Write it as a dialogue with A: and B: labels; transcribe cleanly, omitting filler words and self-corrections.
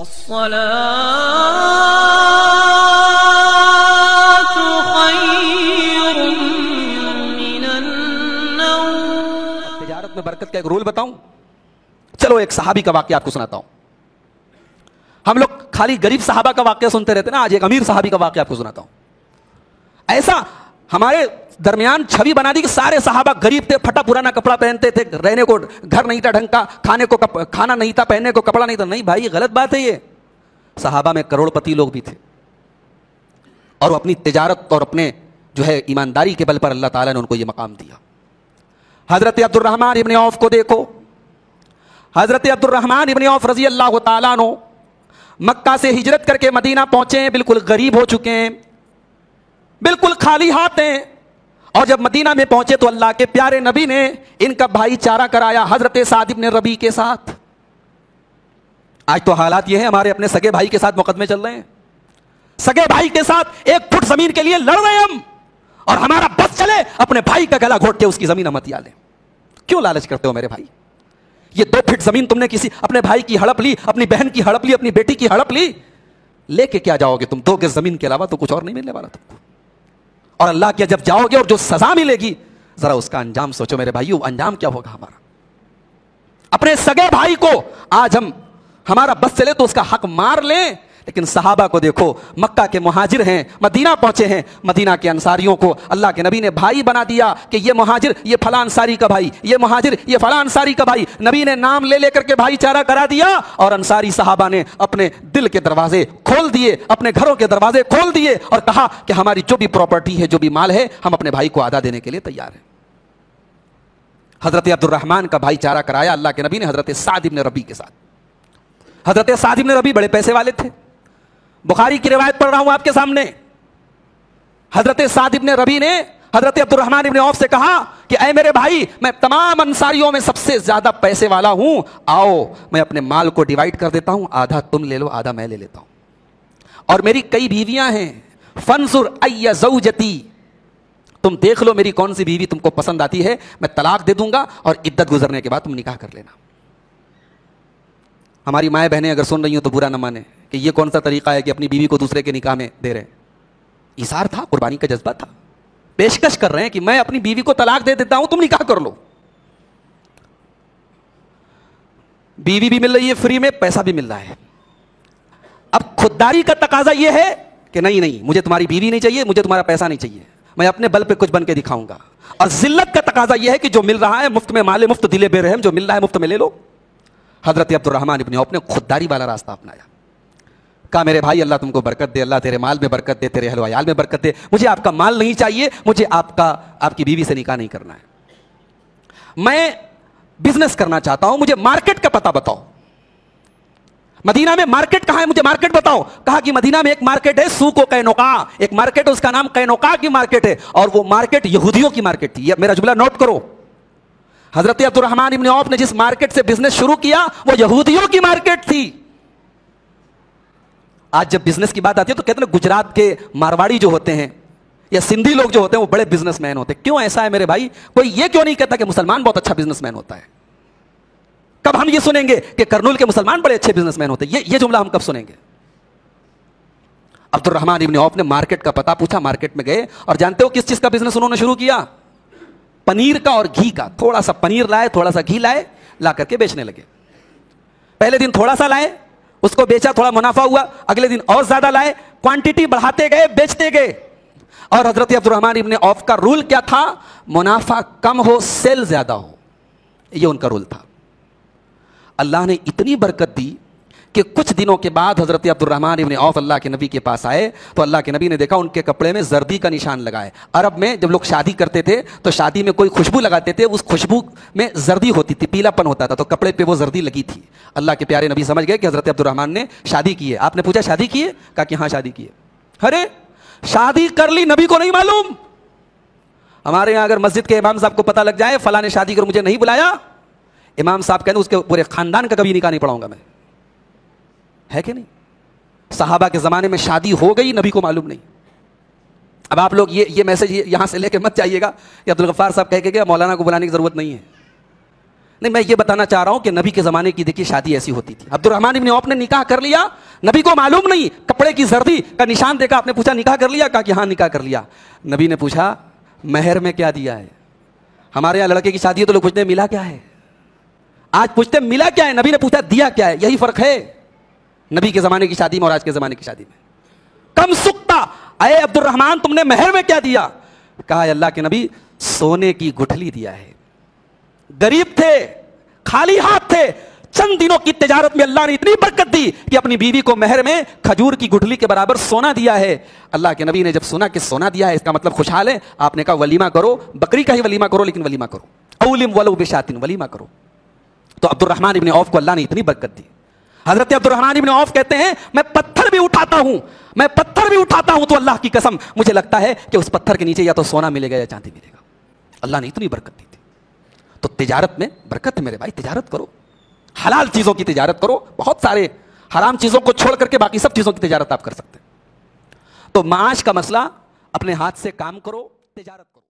A: الصلاة خیر من النوم.
B: تجارت میں برکت کا ایک رول بتاؤں. چلو ایک صحابی کا واقعہ آپ کو سناتا ہوں. ہم لوگ خالی غریب صحابہ کا واقعہ سنتے رہتے نا, آج ایک امیر صحابی کا واقعہ آپ کو سناتا ہوں. ایسا ہمارے درمیان چھوی بنا دی کہ سارے صحابہ غریب تھے, پھٹا پرانا کپڑا پہنتے تھے, رہنے کو گھر نہیں تھا ڈھنگ کا, کھانا نہیں تھا, پہننے کو کپڑا نہیں تھا. نہیں بھائی, غلط بات ہے یہ. صحابہ میں کروڑ پتی لوگ بھی تھے, اور اپنی تجارت اور اپنے جو ہے ایمانداری کے بل پر اللہ تعالیٰ نے ان کو یہ مقام دیا. حضرت عبد الرحمن ابن عوف کو دیکھو. حضرت عبد الرحمن ابن عوف رضی اللہ تعالیٰ عنہ مکہ سے ہجرت کر کے مدینہ پہنچے ہیں, بالکل غریب ہو چکے ہیں, بالکل خالی ہاتھ ہیں. اور جب مدینہ میں پہنچے تو اللہ کے پیارے نبی نے ان کا بھائی چارہ کرایا حضرت سعد ابن ربیع کے ساتھ. آج تو حالات یہ ہیں, ہمارے اپنے سگے بھائی کے ساتھ مقدمے چل رہے ہیں. سگے بھائی کے ساتھ 1 فٹ زمین کے لیے لڑ رہے ہیں ہم, اور ہمارا بس چلے اپنے بھائی کا گلا گھونٹ کے اس کی زمین مت لیں. کیوں لالچ کرتے ہو میرے بھائی؟ یہ 2 فٹ زمین تم نے کسی اپنے بھائی کی ہڑپ لی, اپنی بہن کی ہڑپ لی, اپنی بیٹی کی ہڑپ لی, لے کے کیا جاؤ گے تم؟ 2 گز زمین کے علاوہ تو کچھ اور نہیں ملنے والا تم کو. اور اللہ کیا جب جاؤ گے اور جو سزا ملے گی, ذرا اس کا انجام سوچو میرے بھائیو. انجام کیا ہوگا ہمارا؟ اپنے سگے بھائی کو آج ہمارا بس چلے تو اس کا حق مار لیں. لیکن صحابہ کو دیکھو, مکہ کے مہاجر ہیں, مدینہ پہنچے ہیں, مدینہ کے انصاریوں کو اللہ کے نبی نے بھائی بنا دیا کہ یہ مہاجر یہ فلاں انصاری کا بھائی, یہ مہاجر یہ فلاں انصاری کا بھائی. نبی نے نام لے کر کے بھائی چارہ کرا دیا, اور انصاری صحابہ نے اپنے دل کے دروازے کھول دیے, اپنے گھروں کے دروازے کھول دیے, اور کہا کہ ہماری جو بھی پراپرٹی ہے, جو بھی مال ہے, ہم اپنے بھائی کو آدھا دینے کے لیے تیار ہیں. حضرت عبد الرحمن کا بھائی چارہ کرایا اللہ کے نبی نے حضرت سعد ابن ربیع کے ساتھ. حضرت سعد ابن ربیع بڑے پیسے والے تھے. بخاری کی روایت پڑھ رہا ہوں آپ کے سامنے. حضرت سعد ابن ربیع نے حضرت عبد الرحمن ابن عوف سے کہا کہ اے میرے بھائی, میں تمام انصاریوں میں سب سے زیادہ پیسے والا ہوں, آؤ میں اپنے مال کو ڈیوائڈ کر دیتا ہوں, آدھا تم لے لو, آدھا میں لے لیتا ہوں. اور میری کئی بیویاں ہیں, فانظر ای زوجتی, تم دیکھ لو میری کون سی بیوی تم کو پسند آتی ہے, میں طلاق دے دوں گا, اور عدت گزرنے کے بعد تم نکاح کر لینا. ہماری مائیں بہنیں اگر سن رہی ہوں تو برا نہ مانے کہ یہ کون سا طریقہ ہے کہ اپنی بیوی کو دوسرے کے نکاح میں دے رہے ہیں. ایثار تھا, قربانی کا جذبہ تھا, پیشکش کر رہے ہیں کہ میں اپنی بیوی کو طلاق دے دیتا ہوں, تم نکاح کر لو. بیوی بھی مل رہی ہے فری میں, پیسہ بھی مل رہا ہے. اب خودداری کا تقاضا یہ ہے کہ نہیں مجھے تمہاری بیوی نہیں چاہیے, مجھے تمہارا پیسہ نہیں چاہیے, میں اپنے بل پہ کچھ بن کے دکھاؤں گا. اور ذلت کا تقاضا یہ ہے کہ جو مل رہا ہے مفت میں مال مفت دل بے رحم, جو مل رہا ہے مفت میں لے لو. حضرت عبد الرحمن ابن عوف نے خودداری والا راستہ اپنایا. کہا میرے بھائی اللہ تم کو برکت دے, اللہ تیرے مال میں برکت دے, تیرے اہل و عیال میں برکت دے, مجھے آپ کا مال نہیں چاہیے, مجھے آپ کی بیوی سے نکاح نہیں کرنا ہے, میں بزنس کرنا چاہتا ہوں, مجھے مارکیٹ کا پتہ بتاؤ, مدینہ میں مارکیٹ کہاں ہے, مجھے مارکیٹ بتاؤ. کہا کہ مدینہ میں ایک مارکیٹ ہے سوق و قینوقاع, ایک مارکیٹ ہے اس کا نام قینوقاع کی مارکیٹ ہے, اور وہ مارکیٹ یہودیوں کی مارکیٹ تھی. یہ میرا جملہ نوٹ کرو. حضرت عبد الرحمن ابن عوف نے جس مارکیٹ سے بزنس شروع کیا وہ یہودیوں کی مارکیٹ تھی. آج جب بزنس کی بات آتی ہے تو کہتے ہیں گجرات کے مارواڑی جو ہوتے ہیں یا سندھی لوگ جو ہوتے ہیں وہ بڑے بزنس مین ہوتے ہیں. کیوں ایسا ہے میرے بھائی؟ کوئی یہ کیوں نہیں کہتا کہ مسلمان بہت اچھا بزنس مین ہوتا ہے؟ کب ہم یہ سنیں گے کہ کرنول کے مسلمان بڑے اچھے بزنس مین ہوتے ہیں؟ یہ جملہ ہم کب سنیں گے؟ عبد الرحمن ابن عوف نے مارکیٹ کا پتہ پوچھا, مارکیٹ میں گئے, اور جانتے ہو کس چیز کا بزنس انہوں نے شروع کیا؟ پنیر کا اور گھی کا. تھوڑا سا پنیر لائے, تھوڑا سا گھی لائے, لا کر کے بیچنے لگے. پہلے دن تھوڑا سا لائے, اس کو بیچا, تھوڑا منافع ہوا, اگلے دن اور زیادہ لائے, کوانٹٹی بڑھاتے گئے, بیچتے گئے. اور حضرت عبد الرحمن ابن عوف کا رول کیا تھا؟ منافع کم ہو, سیل زیادہ ہو, یہ ان کا رول تھا. اللہ نے اتنی برکت دی کہ کچھ دنوں کے بعد حضرت عبد الرحمن ابن عوف اللہ کے نبی کے پاس آئے تو اللہ کے نبی نے دیکھا ان کے کپڑے میں زردی کا نشان لگا ہے. عرب میں جب لوگ شادی کرتے تھے تو شادی میں کوئی خوشبو لگاتے تھے, اس خوشبو میں زردی ہوتی تھی, پیلا پن ہوتا تھا, تو کپڑے پہ وہ زردی لگی تھی. اللہ کے پیارے نبی سمجھ گئے کہ حضرت عبد الرحمن نے شادی کی ہے. آپ نے پوچھا شادی کی ہے؟ کہا کہ ہاں شادی کی ہے. ارے شادی کر لی, نبی کو نہیں معلوم. ہمارے یہاں اگر مسجد کے امام صاحب کو پتہ لگ جائے فلاں نے شادی کر مجھے نہیں بلایا, امام صاحب کہتے اس کے پورے خاندان کا کبھی نکاح نہیں پڑھاؤں گا میں. ہے کہ نہیں؟ صحابہ کے زمانے میں شادی ہو گئی, نبی کو معلوم نہیں. اب آپ لوگ یہ میسج یہاں سے لے کے مت جائیے گا کہ عبد الغفار صاحب کہہ کے گیا مولانا کو بلانے کی ضرورت نہیں ہے. نہیں، میں یہ بتانا چاہ رہا ہوں کہ نبی کے زمانے کی دیکھیے شادی ایسی ہوتی تھی. عبد الرحمن ابن عوف نے نکاح کر لیا, نبی کو معلوم نہیں, کپڑے کی زردی کا نشان دیکھا, آپ نے پوچھا نکاح کر لیا, کہا کہ ہاں نکاح کر لیا. نبی نے پوچھا مہر میں کیا دیا ہے؟ ہمارے یہاں لڑکے کی شادی ہے تو لوگ پوچھتے ہیں ملا کیا ہے, آج پوچھتے ہیں ملا کیا ہے, نبی نے پوچھا دیا کیا ہے. یہی فرق ہے نبی کے زمانے کی شادی میں اور آج کے زمانے کی شادی میں. کم سکتا, اے عبد الرحمن تم نے مہر میں کیا دیا؟ کہا اللہ کے نبی سونے کی گٹھلی دیا ہے. غریب تھے, خالی ہاتھ تھے, چند دنوں کی تجارت میں اللہ نے اتنی برکت دی کہ اپنی بیوی کو مہر میں کھجور کی گٹھلی کے برابر سونا دیا ہے. اللہ کے نبی نے جب سنا کہ سونا دیا ہے اس کا مطلب خوشحال ہے, آپ نے کہا ولیمہ کرو, بکری کا ہی ولیمہ کرو لیکن ولیمہ کرو, اولم ولو بشاتن, ولیمہ کرو. تو عبد الرحمن ابن عوف کو اللہ نے اتنی برکت دی. حضرت عبد الرحمن ابن عوف کہتے ہیں میں پتھر بھی اٹھاتا ہوں تو اللہ کی قسم مجھے لگتا ہے کہ اس پتھر کے نیچے یا تو سونا ملے گا یا چاندی ملے گا. اللہ نے اتنی برکت دی تھی. تو تجارت میں برکت ہے میرے بھائی, تجارت کرو, حلال چیزوں کی تجارت کرو. بہت سارے حرام چیزوں کو چھوڑ کر کے باقی سب چیزوں کی تجارت آپ کر سکتے ہیں. تو معاش کا مسئلہ, اپنے ہاتھ سے کام کرو, تجارت کرو.